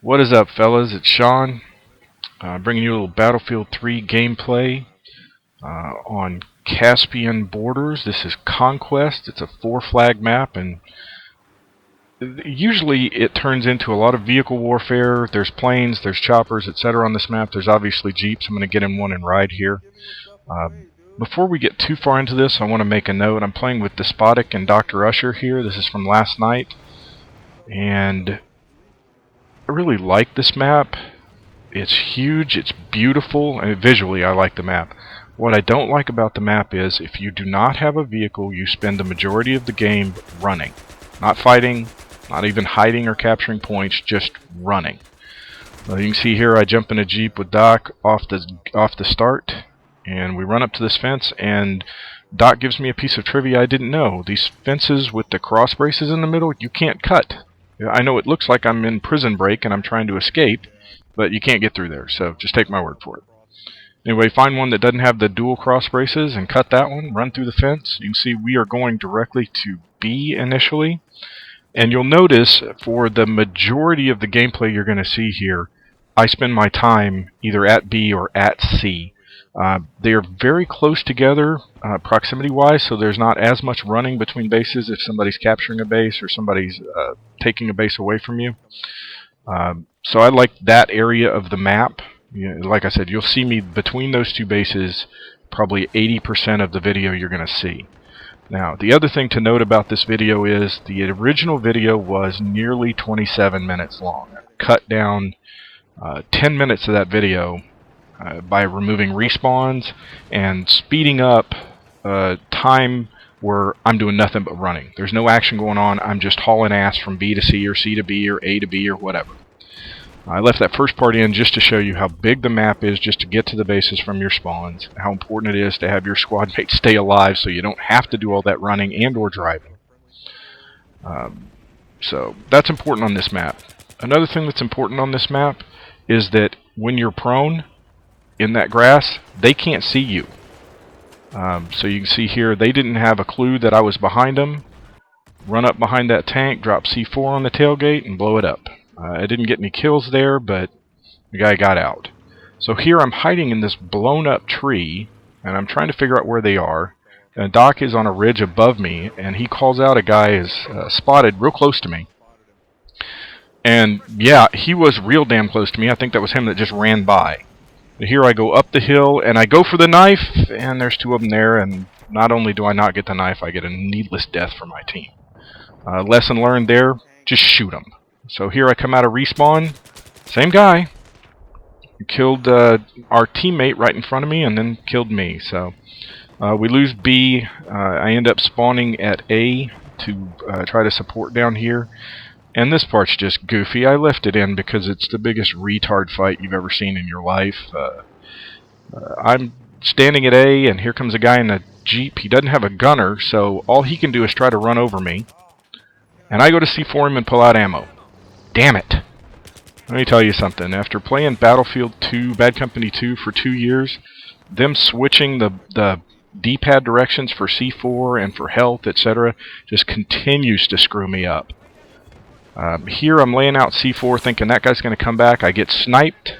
What is up, fellas? It's Sean, bringing you a little Battlefield 3 gameplay on Caspian Borders. This is Conquest. It's a 4-flag map, and usually it turns into a lot of vehicle warfare. There's planes, there's choppers, etc. on this map. There's obviously jeeps. I'm going to get in one and ride here. Before we get too far into this, I want to make a note. I'm playing with Despotic and Doctor Usher here. This is from last night, and I really like this map. It's huge, it's beautiful, and visually I like the map. What I don't like about the map is if you do not have a vehicle, you spend the majority of the game running. Not fighting, not even hiding or capturing points, just running. You can see here I jump in a Jeep with Doc off the start, and we run up to this fence, and Doc gives me a piece of trivia I didn't know. These fences with the cross braces in the middle, you can't cut. I know it looks like I'm in Prison Break and I'm trying to escape, but you can't get through there, so just take my word for it. Anyway, find one that doesn't have the dual cross braces and cut that one, run through the fence. You can see we are going directly to B initially, and you'll notice for the majority of the gameplay you're going to see here, I spend my time either at B or at C. They are very close together proximity-wise, so there's not as much running between bases if somebody's capturing a base or somebody's taking a base away from you. So I like that area of the map. Like I said, you'll see me between those two bases probably 80% of the video you're going to see. Now, the other thing to note about this video is the original video was nearly 27 minutes long. I cut down 10 minutes of that video by removing respawns and speeding up time where I'm doing nothing but running. There's no action going on. I'm just hauling ass from B to C or C to B or A to B or whatever. I left that first part in just to show you how big the map is just to get to the bases from your spawns, how important it is to have your squad mates stay alive so you don't have to do all that running and or driving. So that's important on this map. Another thing that's important on this map is that when you're prone in that grass, they can't see you. So you can see here they didn't have a clue that I was behind them. Run up behind that tank, drop C4 on the tailgate, and blow it up. I didn't get any kills there, but the guy got out. So here I'm hiding in this blown up tree, and I'm trying to figure out where they are. And Doc is on a ridge above me, and he calls out a guy is spotted real close to me. And yeah, he was real damn close to me. I think that was him that just ran by. But here I go up the hill, and I go for the knife, and there's two of them there, and not only do I not get the knife, I get a needless death for my team. Lesson learned there, just shoot them. So here I come out of respawn, same guy, killed our teammate right in front of me and then killed me. So we lose B. I end up spawning at A to try to support down here. And this part's just goofy. I left it in because it's the biggest retard fight you've ever seen in your life. I'm standing at A, and here comes a guy in a Jeep. He doesn't have a gunner, so all he can do is try to run over me. And I go to C4 him and pull out ammo. Damn it. Let me tell you something. After playing Battlefield 2, Bad Company 2 for 2 years, them switching the D-pad directions for C4 and for health, etc., just continues to screw me up. Here I'm laying out C4 thinking that guy's going to come back. I get sniped,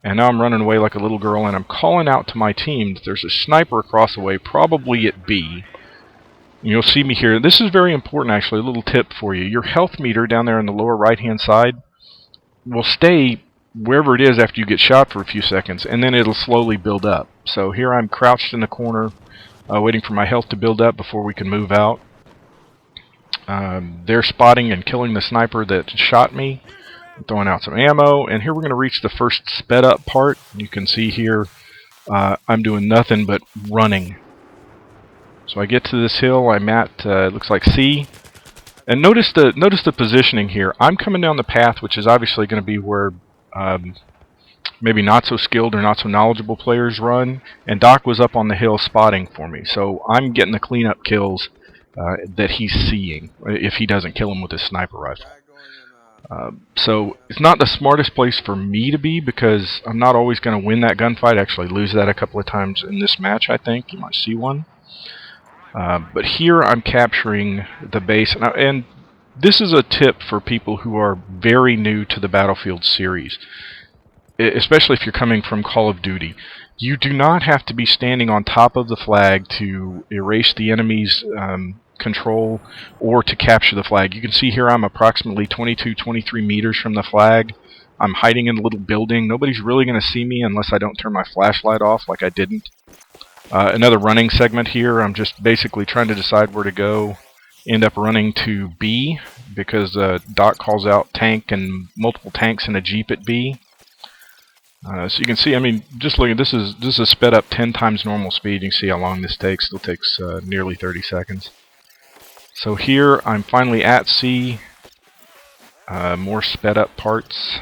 and now I'm running away like a little girl, and I'm calling out to my team that there's a sniper across the way, probably at B. You'll see me here. This is very important, actually. A little tip for you. Your health meter down there on the lower right-hand side will stay wherever it is after you get shot for a few seconds, and then it'll slowly build up. So here I'm crouched in the corner, waiting for my health to build up before we can move out. They're spotting and killing the sniper that shot me. I'm throwing out some ammo, and here we're going to reach the first sped-up part. You can see here I'm doing nothing but running. So I get to this hill, I'm at, looks like C. And notice the positioning here. I'm coming down the path, which is obviously going to be where maybe not so skilled or not so knowledgeable players run. And Doc was up on the hill spotting for me. So I'm getting the cleanup kills that he's seeing, if he doesn't kill him with his sniper rifle. So it's not the smartest place for me to be, because I'm not always going to win that gunfight. I actually lose that a couple of times in this match, I think. You might see one. But here I'm capturing the base, and This is a tip for people who are very new to the Battlefield series, especially if you're coming from Call of Duty. You do not have to be standing on top of the flag to erase the enemy's control or to capture the flag. You can see here I'm approximately 22-23 meters from the flag. I'm hiding in a little building. Nobody's really going to see me unless I don't turn my flashlight off like I didn't. Another running segment here. I'm just basically trying to decide where to go. End up running to B because Doc calls out tank and multiple tanks in a Jeep at B. So you can see, I mean, just look at this is sped up 10 times normal speed. You can see how long this takes. Still takes nearly 30 seconds. So here I'm finally at C. More sped up parts.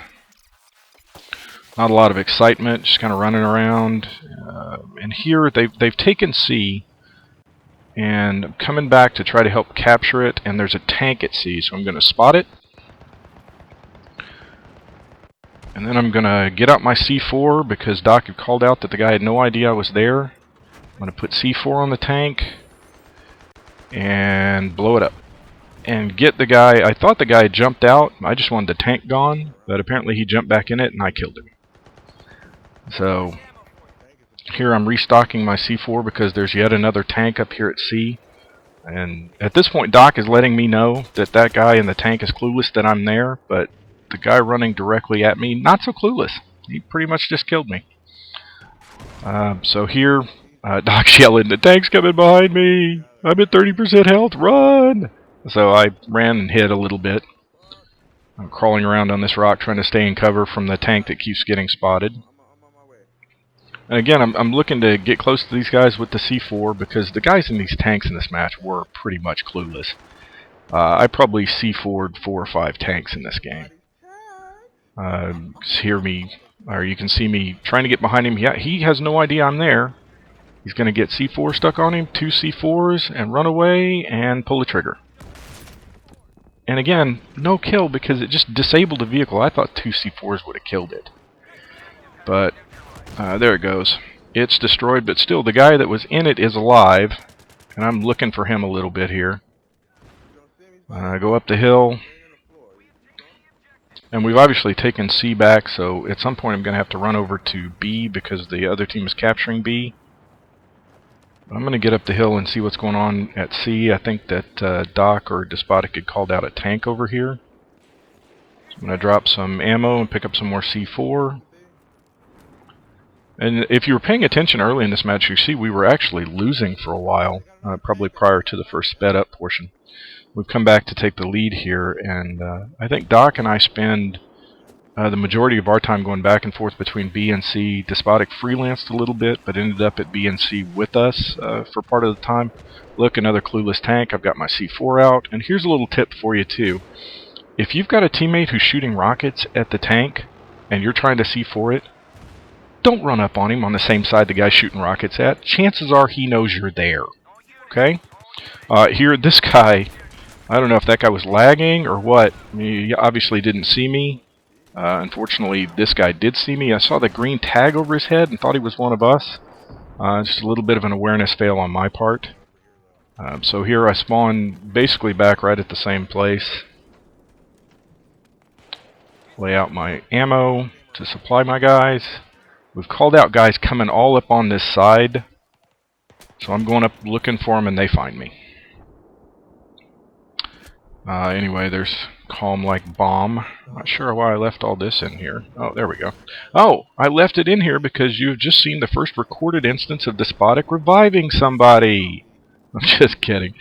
Not a lot of excitement, just kind of running around. And here they've taken C, and I'm coming back to try to help capture it. And there's a tank at C, so I'm going to spot it. And then I'm going to get out my C4 because Doc had called out that the guy had no idea I was there. I'm going to put C4 on the tank and blow it up. And get the guy. I thought the guy had jumped out. I just wanted the tank gone, but apparently he jumped back in it and I killed him. So here I'm restocking my C4 because there's yet another tank up here at C. And at this point Doc is letting me know that that guy in the tank is clueless that I'm there, but the guy running directly at me, not so clueless. He pretty much just killed me. So here, Doc's yelling, "The tank's coming behind me! I'm at 30% health, run!" So I ran and hid a little bit. I'm crawling around on this rock trying to stay in cover from the tank that keeps getting spotted. And again, I'm looking to get close to these guys with the C4 because the guys in these tanks in this match were pretty much clueless. I probably C4'd 4 or 5 tanks in this game. You can see me trying to get behind him. Yeah, he has no idea I'm there. He's going to get C4 stuck on him, 2 C4s, and run away and pull the trigger. And again, no kill because it just disabled the vehicle. I thought 2 C4s would have killed it. But there it goes. It's destroyed, but still the guy that was in it is alive. And I'm looking for him a little bit here. Go up the hill. And we've obviously taken C back, so at some point I'm going to have to run over to B because the other team is capturing B. I'm going to get up the hill and see what's going on at C. I think that Doc or Despotic had called out a tank over here. So I'm going to drop some ammo and pick up some more C4. And if you were paying attention early in this match, you see we were actually losing for a while, probably prior to the first sped up portion. We've come back to take the lead here, and I think Doc and I spend the majority of our time going back and forth between B and C. Despotic freelanced a little bit, but ended up at B and C with us for part of the time. Look, another clueless tank. I've got my C4 out, and here's a little tip for you too. If you've got a teammate who's shooting rockets at the tank, and you're trying to C4 it, don't run up on him on the same side the guy's shooting rockets at. Chances are he knows you're there. Okay? Here, this guy, I don't know if that guy was lagging or what. He obviously didn't see me. Unfortunately, this guy did see me. I saw the green tag over his head and thought he was one of us. Just a little bit of an awareness fail on my part. So here I spawn basically back right at the same place. Lay out my ammo to supply my guys. We've called out guys coming all up on this side. So I'm going up looking for them and they find me. Anyway, there's calm like bomb. Not sure why I left all this in here. Oh, there we go. Oh, I left it in here because you've just seen the first recorded instance of Despotic reviving somebody. I'm just kidding.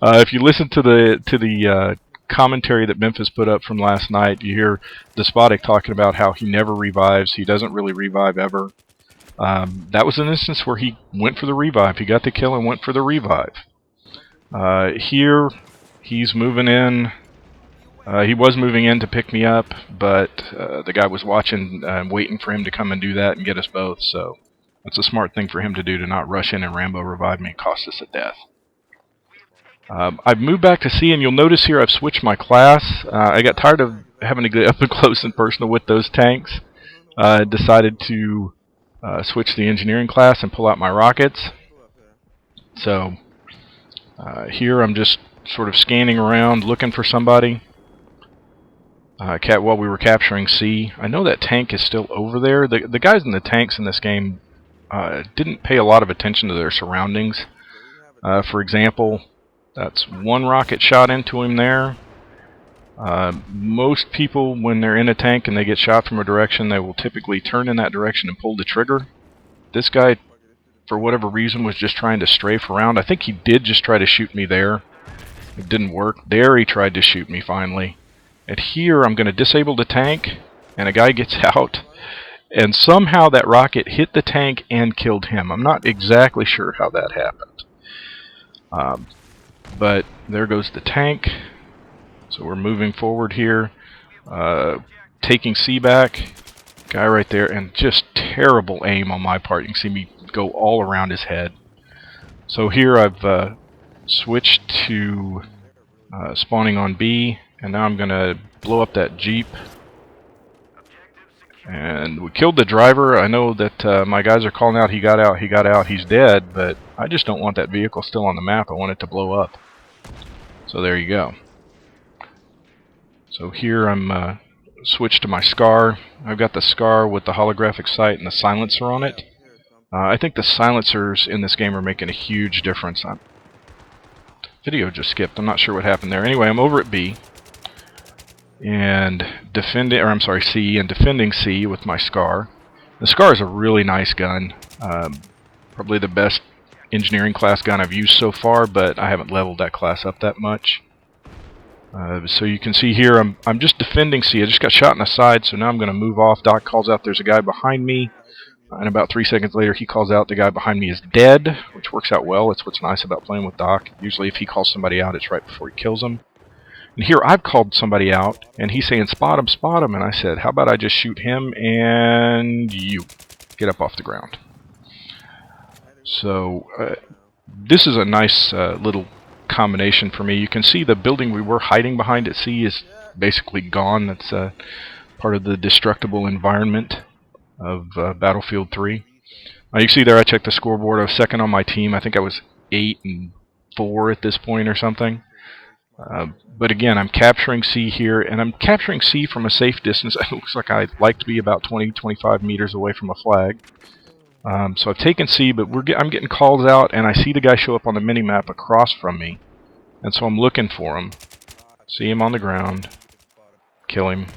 If you listen to the commentary that Memphis put up from last night, you hear Despotic talking about how he never revives. He doesn't really revive ever. That was an instance where he went for the revive. He got the kill and went for the revive. Here, he's moving in. He was moving in to pick me up, but the guy was watching and waiting for him to come and do that and get us both, so that's a smart thing for him to do, to not rush in and Rambo revive me and cost us a death. I've moved back to C, and you'll notice here I've switched my class. I got tired of having to get up and close and personal with those tanks. Decided to switch the engineering class and pull out my rockets. So here I'm just sort of scanning around, looking for somebody. While we were capturing C. I know that tank is still over there. The guys in the tanks in this game didn't pay a lot of attention to their surroundings. For example, that's one rocket shot into him there. Most people, when they're in a tank and they get shot from a direction, they will typically turn in that direction and pull the trigger. This guy, for whatever reason, was just trying to strafe around. I think he did just try to shoot me there. It didn't work. There he tried to shoot me finally. And here I'm going to disable the tank, and a guy gets out, and somehow that rocket hit the tank and killed him. I'm not exactly sure how that happened. But there goes the tank. So we're moving forward here. Taking C back. Guy right there, and just terrible aim on my part. You can see me go all around his head. So here I've switched to spawning on B. And now I'm going to blow up that Jeep. And we killed the driver. I know that my guys are calling out, he got out, he's dead. But I just don't want that vehicle still on the map. I want it to blow up. So there you go. So here I'm switched to my SCAR. I've got the SCAR with the holographic sight and the silencer on it. I think the silencers in this game are making a huge difference. Video just skipped. I'm not sure what happened there. Anyway, I'm over at B. And C, and defending C with my SCAR. The SCAR is a really nice gun. Probably the best engineering class gun I've used so far, but I haven't leveled that class up that much. So you can see here I'm just defending C. I just got shot in the side, so now I'm going to move off. Doc calls out there's a guy behind me, and about 3 seconds later he calls out the guy behind me is dead, which works out well. It's what's nice about playing with Doc. Usually if he calls somebody out, it's right before he kills him. And here I've called somebody out, and he's saying, spot him, and I said, how about I just shoot him and you get up off the ground. So this is a nice little combination for me. You can see the building we were hiding behind at C is basically gone. That's part of the destructible environment of Battlefield 3. You can see there I checked the scoreboard. I was second on my team. I think I was 8-4 at this point or something. But again, I'm capturing C here, and I'm capturing C from a safe distance. It looks like I'd like to be about 20-25 meters away from a flag. So I've taken C, but I'm getting calls out, and I see the guy show up on the minimap across from me. And so I'm looking for him. See him on the ground. Kill him.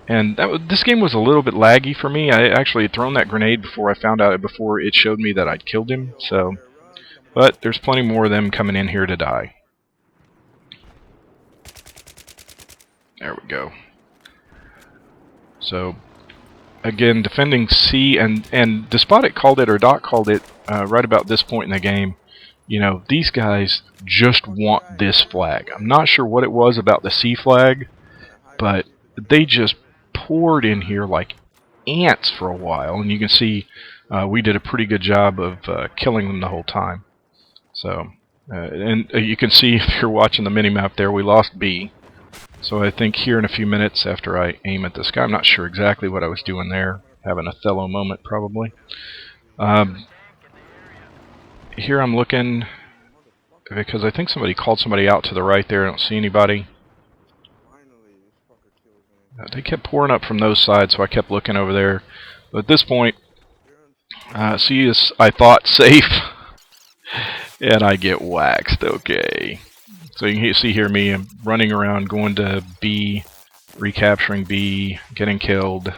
And this game was a little bit laggy for me. I actually had thrown that grenade before it showed me that I'd killed him. But there's plenty more of them coming in here to die. There we go. So, again, defending C, and Despotic called it, or Doc called it, right about this point in the game. You know, these guys just want this flag. I'm not sure what it was about the C flag, but they just poured in here like ants for a while. And you can see we did a pretty good job of killing them the whole time. So, and you can see if you're watching the minimap there, we lost B. So I think here in a few minutes after I aim at this guy, I'm not sure exactly what I was doing there. Having a Othello moment probably. Here I'm looking, because I think somebody called somebody out to the right there. I don't see anybody. They kept pouring up from those sides, so I kept looking over there. But at this point, C is, I thought, safe. And I get waxed, okay. So you can see here me running around, going to B, recapturing B, getting killed.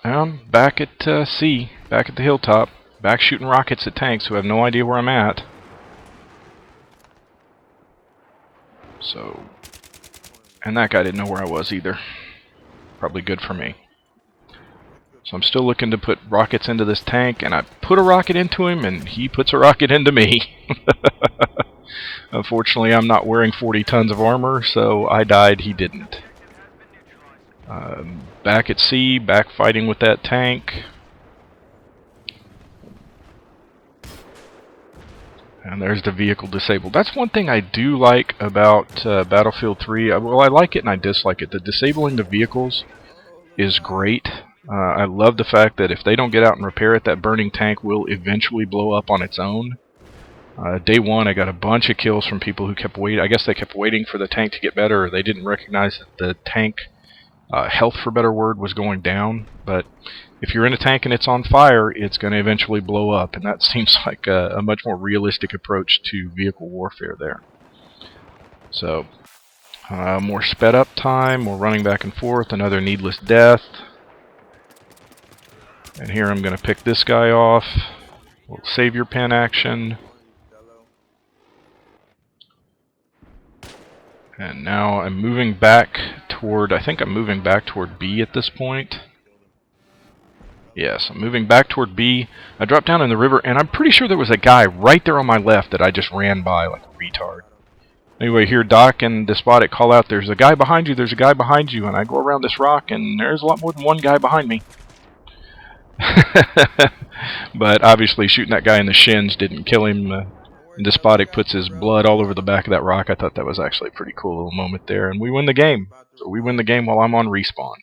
I'm back at C, back at the hilltop, back shooting rockets at tanks who have no idea where I'm at. So, and that guy didn't know where I was either. Probably good for me. So I'm still looking to put rockets into this tank, and I put a rocket into him, and he puts a rocket into me. Unfortunately, I'm not wearing 40 tons of armor, so I died, he didn't. Back at sea, back fighting with that tank. And there's the vehicle disabled. That's one thing I do like about Battlefield 3. Well, I like it and I dislike it. The disabling the vehicles is great. I love the fact that if they don't get out and repair it, that burning tank will eventually blow up on its own. Day one, I got a bunch of kills from people who kept waiting. I guess they kept waiting for the tank to get better, or they didn't recognize that the tank health, for better word, was going down. But if you're in a tank and it's on fire, it's going to eventually blow up, and that seems like a much more realistic approach to vehicle warfare there. So, more sped up time, more running back and forth, another needless death. And here I'm going to pick this guy off. We'll save your pen action. And now I'm moving back toward, I think I'm moving back toward B at this point. Yes, I'm moving back toward B. I dropped down in the river, and I'm pretty sure there was a guy right there on my left that I just ran by like a retard. Anyway, here Doc and Despotic call out, "There's a guy behind you, there's a guy behind you," and I go around this rock, and there's a lot more than one guy behind me. But obviously shooting that guy in the shins didn't kill him. And Despotic puts his blood all over the back of that rock. I thought that was actually a pretty cool little moment there. And we win the game. So we win the game while I'm on respawn.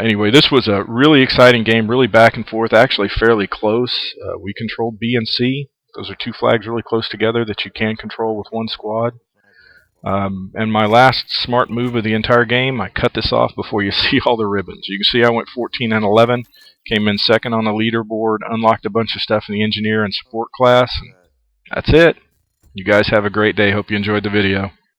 Anyway, this was a really exciting game, really back and forth, actually fairly close. We controlled B and C. Those are two flags really close together that you can control with one squad. And my last smart move of the entire game, I cut this off before you see all the ribbons. You can see I went 14 and 11, came in second on the leaderboard, unlocked a bunch of stuff in the engineer and support class, and that's it. You guys have a great day. Hope you enjoyed the video.